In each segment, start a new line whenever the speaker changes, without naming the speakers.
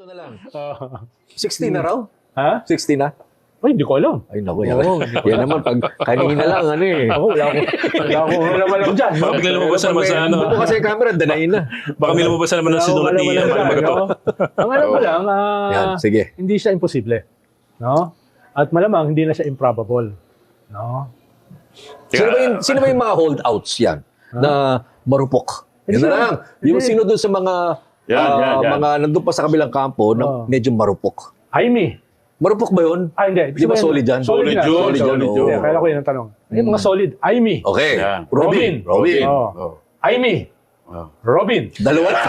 Ito na lang.
Ah.
60 na raw?
Ha?
60 na?
Ay, hindi ko alam.
Ay, naku. Yan naman, pag kanina lang, ano eh.
Ako, wala akong alam dyan.
Baka bigla lumabas naman sa ano.
Buko kasi yung camera, danayin na.
Baka may lumabas na naman ng sinulat ni
Ang alam ko lang,
Yan, sige.
hindi siya imposible. No? At malamang, hindi na siya improbable. No?
Sino ba yung mga holdouts yan? Na marupok? Yan na lang. Yung sino doon sa mga
Yan.
mga nandun pa sa kabilang kampo na medyo marupok.
Jaime.
Marupok ba yun?
Hindi.
Di ba solid yan?
Solid
na.
yun.
oo.
Yeah, kaya ko yun ang tanong. Yung mga solid. Jaime.
Okay.
Yan.
Robin.
Oh. Jaime.
Oh.
Robin.
Dalawa lang.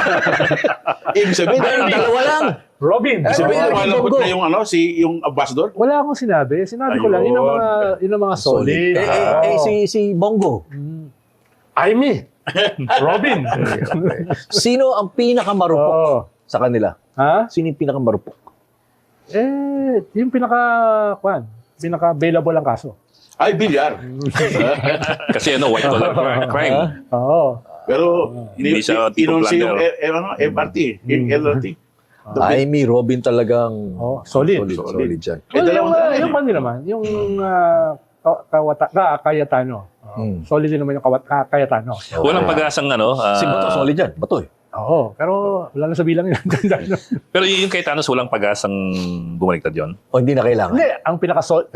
Ibig sabihin,
Dalawa lang.
Robin.
Sabihin,
malambot na yung ano, yung ambassador?
Wala akong sinabi. Sinabi ko lang, yun ang mga solid.
Si Bongo.
Jaime. Robin.
Sino ang pinakamarupok
Oo.
sa kanila?
Ha?
Sino yung pinakamarupok?
Yung pinaka-available ang kaso.
Ay, bilyar.
Kasi ano, white collar crime.
Oo.
Pero,
Hindi siya tipong
inunsi
plunder.
yung MRT, yung LRT.
Jaime Robin talagang
Solid.
solid yan.
Yung ano naman, yung Cayetano. Solid din naman yung Cayetano.
Walang pag-asang ano.
Si Bato, solid yan. Bato eh.
Oo, pero wala na sa bilang yun.
Pero yung kay Thanos, walang pag-asang bumaliktad yun.
O hindi na kailangan.
Hindi, ang pinaka-solid,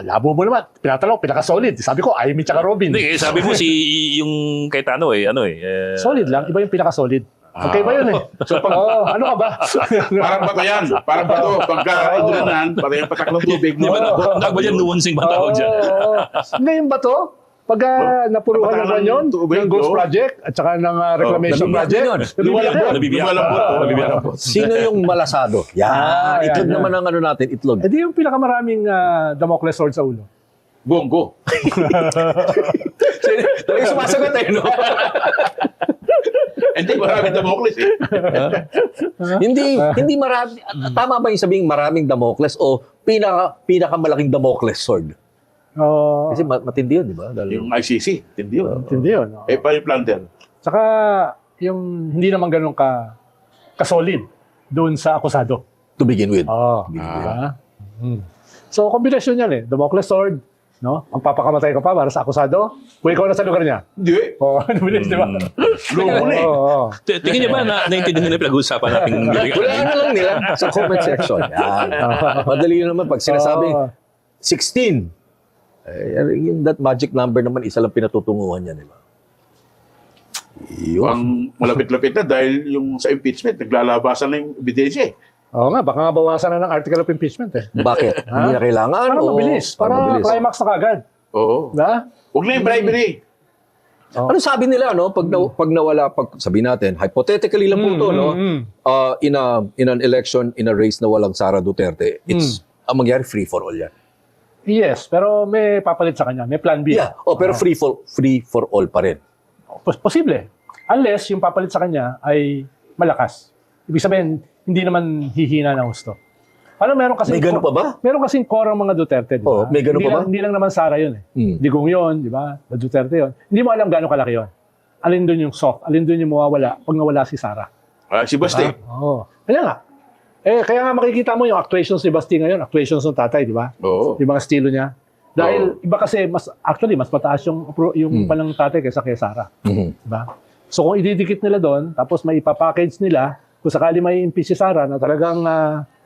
labo mo naman, pinaka-solid. Sabi ko, Jaime tsaka Robin.
Hindi, sabi mo si yung kay Tano
Solid lang, iba yung pinaka-solid. Okay ba yun eh?
So, pag,
Ano ka ba?
parang bato yan. Parang bato. Pagka idulanan, parang yung patak ng tubig.
Di ba? Ang ba dyan, nuansing ba tawag dyan?
Hindi yung bato, pag napuruhan ng ganyan, ng Ghost Project at saka ng Reclamation Project,
Nabibiyak.
Sino yung malasado? Yan. Itlog naman ang ano natin, itlog.
di yung pinakamaraming Damocles sword sa ulo.
Bongo.
Talagang sumasagot eh, no?
Hindi, maraming Damocles eh.
Hindi marami. Tama ba yung sabing maraming Damocles o pinakamalaking Damocles sword? Kasi matindi yun, di ba?
Yung ICC, hindi yun.
Hindi yun.
Pa yung plunder.
Tsaka, yung hindi naman ganun ka-solid doon sa akusado.
To begin with.
Diba? So, kombinasyon yan eh. Damocles sword, no? Ang papakamatay ka pa para sa akusado, kung ikaw na sa lugar niya.
Hindi.
Bilis, di ba?
Lumo na eh.
Tingin niya ba naintindihan nila pinag-uusapan natin?
Wala na lang nila sa comment section. Yan. Madali naman pag sinasabing 16. Yung that magic number naman, isa lang pinatutunguhan niya, di ba?
Ang malapit-lapit na dahil yung sa impeachment, naglalabasan na yung ebidensya eh.
Oo nga, baka nga bawasan na ng article of impeachment eh.
Bakit? Hindi na kailangan?
Para mabilis. Para climax na kagad.
Oo.
Diba?
Huwag na yung bribery.
Ano sabi nila, no? Pag nawala, sabi natin, hypothetically lang po ito, no? In an election, in a race na walang Sara Duterte, it's, ang mangyari, free for all yan.
Yes, pero may papalit sa kanya. May plan B.
Yeah. Pero free for all pa rin.
Posible. Unless yung papalit sa kanya ay malakas. Ibig sabihin, hindi naman hihina ng gusto. Paano meron kasi
May ganun pa ba?
Meron kasing core ang mga Duterte, di ba?
May ganun pa ba?
Hindi lang naman Sara yun eh. Digong yun, di ba? Duterte yun. Hindi mo alam gaano kalaki yun. Alin doon yung soft, alin doon yung mawawala pag nawala si Sara.
Si Basti.
Oo. Kaya nga. Kaya nga makikita mo yung actuations ni Basti ngayon, actuations ng tatay, di ba?
Oo.
Yung mga estilo niya. Dahil iba kasi, mas mataas yung palang tatay kaysa kay Sara. Di ba? So kung ididikit nila doon, tapos may ipapackage nila, kung sakali may impeach si Sara na talagang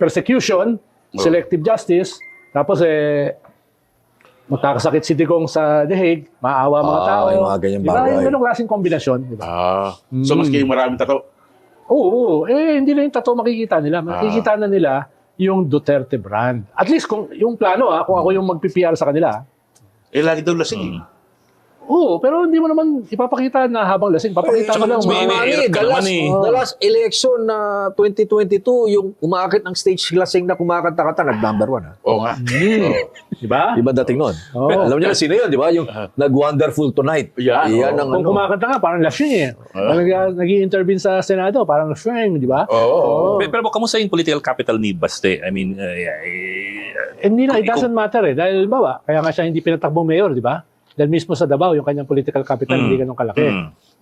persecution, selective justice, tapos magkakasakit si Digong sa The Hague, maawa mga tao.
Yung mga ganyang
diba?
bagay.
Yung ganong klaseng kombinasyon. Diba?
So maski yung maraming tato.
Oo. Hindi na yung tattoo makikita nila. Makikita na nila yung Duterte brand. At least kung yung plano, kung ako yung mag-PPR sa kanila.
Lagi daw lasing.
Oo, pero hindi mo naman ipapakita na habang lasing. Papakita mo lang.
The last election na 2022, yung umaakit ng stage lasing na kumakanta-kanta, nag-number 1.
Oo nga.
Diba?
Diba dating nun? Alam niyo na sino yun, di ba? Yung nag-wonderful tonight.
Yan.
Kung kumakanta nga, parang lasing eh. Nag-i-intervene sa Senado, parang lasing, di ba?
Oo.
Pero kamusta yung political capital ni Baste? I mean,
Hindi na, it doesn't matter eh. Dahil bawa, kaya nga siya hindi pinatakbong mayor, di ba? Dahil mismo sa Davao, yung kanyang political capital hindi ganun kalaki.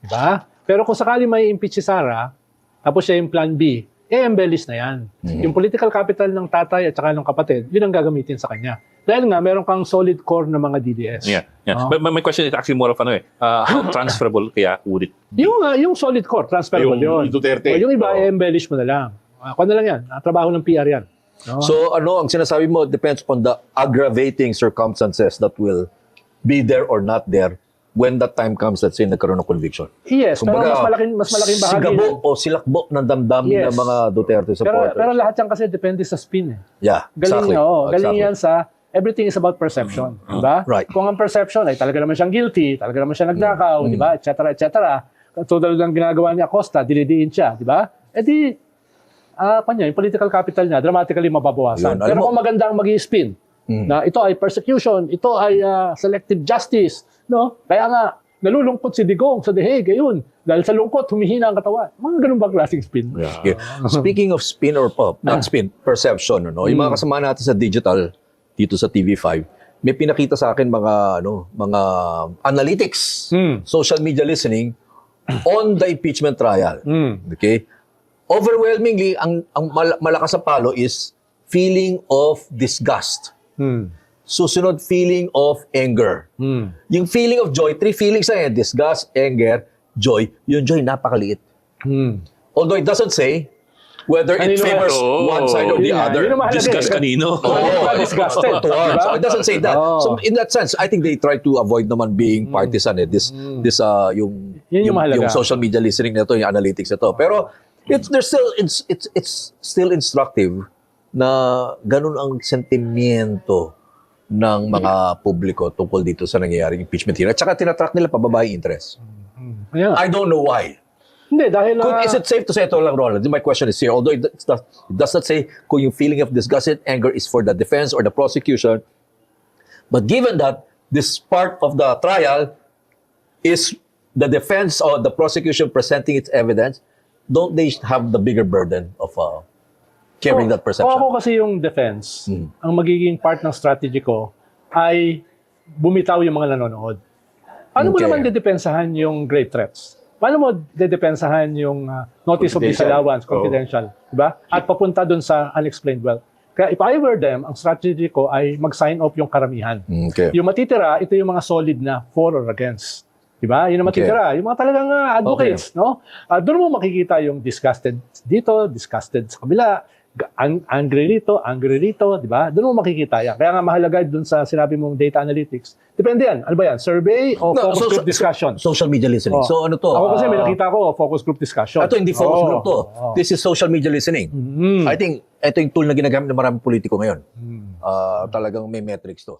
Diba? Pero kung sakali may impeach si Sara, tapos siya yung plan B, embellish na yan. Yung political capital ng tatay at saka ng kapatid, yun ang gagamitin sa kanya. Dahil nga, meron kang solid core na mga DDS.
Yeah. But my question is actually more of how transferable kaya would it?
Yung solid core, transferable yun.
Yung Duterte.
O, yung iba, embellish mo na lang. Kung na lang yan, trabaho ng PR yan. No?
So ang sinasabi mo depends on the aggravating circumstances that will be there or not there when that time comes, let's say, nagkaroon ng conviction.
Yes, pero
Kumbaga,
mas malaking bahagi.
sigabo o silakbo ng damdamin
Yes.
ng mga Duterte supporters.
Pero lahat yan kasi depende sa spin.
Yeah,
Galing,
exactly.
galing
Exactly.
yan sa everything is about perception, di ba?
Right.
Kung ang perception ay talaga naman siyang guilty, talaga naman siya nagnakaw, di ba? Et cetera. Tulad ng ginagawa niya Costa, dinidiin siya, di ba? Eh di, yung political capital niya dramatically mababawasan.
Yun, alam
Pero
mo-
kung maganda ang mag-i-spin, na ito ay persecution, ito ay selective justice, no? Kaya nga, nalulungkot si Digong sa The Hague, ayun. Dahil sa lungkot, humihina ang katawan. Mga ganun ba klaseng spin?
Okay. Speaking of spin or pop, not spin, perception, no? Yung mga kasama natin sa digital dito sa TV5, may pinakita sa akin mga analytics, social media listening on the impeachment trial. Okay? Overwhelmingly, ang malakas na palo is feeling of disgust. Susunod, feeling of anger. Yung feeling of joy, 3 feelings na yan, disgust, anger, joy. Yung joy, napakaliit. Although it doesn't say whether it
Kanino
favors
ba?
one side or the
Yun nga,
other.
yun ang mahalaga.
Discuss kanino.
Disgusted.
Towards.
Diba?
So it doesn't say that.
Oo.
So in that sense, I think they try to avoid naman being partisan. Yung
Yun yung mahalaga.
yung social media listening nito, yung analytics nito. Pero it's still instructive na ganun ang sentimiento ng mga publiko tungkol dito sa nangyayaring impeachment hearing. At saka tinatrack nila pababa yung interest.
Yeah.
I don't know why.
Hindi, dahil...
Is it safe to say ito lang, Ronald? My question is here. Although it does not say kung yung feeling of disgust and anger is for the defense or the prosecution. But given that this part of the trial is the defense or the prosecution presenting its evidence, don't they have the bigger burden of carrying that perception?
Kung ako kasi yung defense, ang magiging part ng strategy ko ay bumitaw yung mga nanonood. Paano mo
Okay.
naman dedepensahan yung grave threats? Paano mo dedepensahan yung notice of
Confidential.
disallowance, confidential, di ba? At papunta dun sa unexplained wealth. Kaya if I were them, ang strategy ko ay mag-sign off yung karamihan.
Okay.
Yung matitira, ito yung mga solid na for or against. Diba? Yun ang matitira. Yung mga talagang advocates, no? Doon mo makikita yung disgusted dito, disgusted sa kabila, angry rito, di ba? Doon mo makikita yan. Kaya nga mahalaga doon sa sinabi mong data analytics. Depende yan. Ano ba yan? Survey o focus group discussion?
Social media listening.
Oh.
So ano to?
Ako kasi may nakita ko, focus group discussion.
Ito hindi focus group to.
Oh.
This is social media listening. I think ito yung tool na ginagamit ng maraming politiko ngayon. Talagang may metrics to.